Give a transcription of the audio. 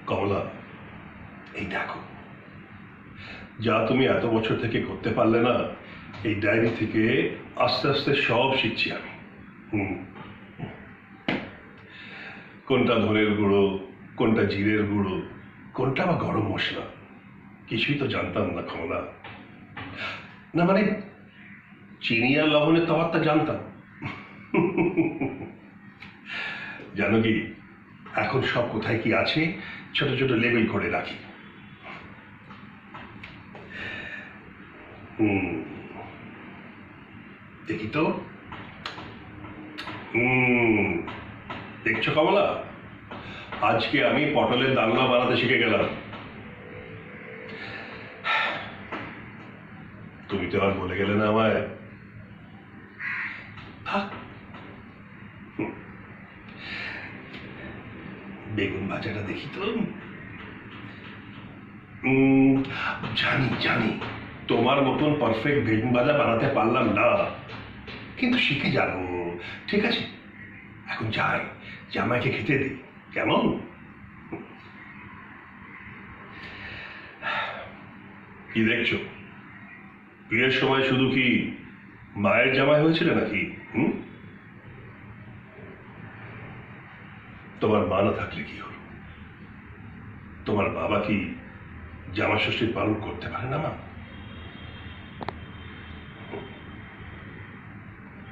কমলা, এই দেখো, যা তুমি এত বছর থেকে করতে পারলে না, এই ডায়েরি থেকে আস্তে আস্তে সব শিখছি আমি। কোনটা ধনের গুঁড়ো, কোনটা জিরের গুঁড়ো, কোনটা বা গরম মশলা, কিছুই তো জানতাম না কমলা। না মানে চিনি আর লবণের তফাৎটা জানতাম। জানো কি, এখন সব কোথায় কি আছে ছোট ছোট লেবেল করে রাখি। দেখি তো। দেখছো কমলা, আজকে আমি পটলের ডালনা বানাতে শিখে গেলাম। তুমি তো আর বলে গেলে না আমায়। বেগুন ভাজাটা দেখি তো। জানি জানি তোমার মতন পারফেক্ট বেগুন ভাজা বানাতে পারলাম না, কিন্তু শিখে যাবো। ঠিক আছে, এখন যাই, জামাইকে খেতে দিই, কেমন? কি দেখছো? বিয়ের সময় শুধু কি মায়ের জামাই হয়েছিল নাকি? তোমার মা না থাকলে কি হলো? তোমার বাবা কি জামা ষষ্ঠীর পালন করতে পারে না মা?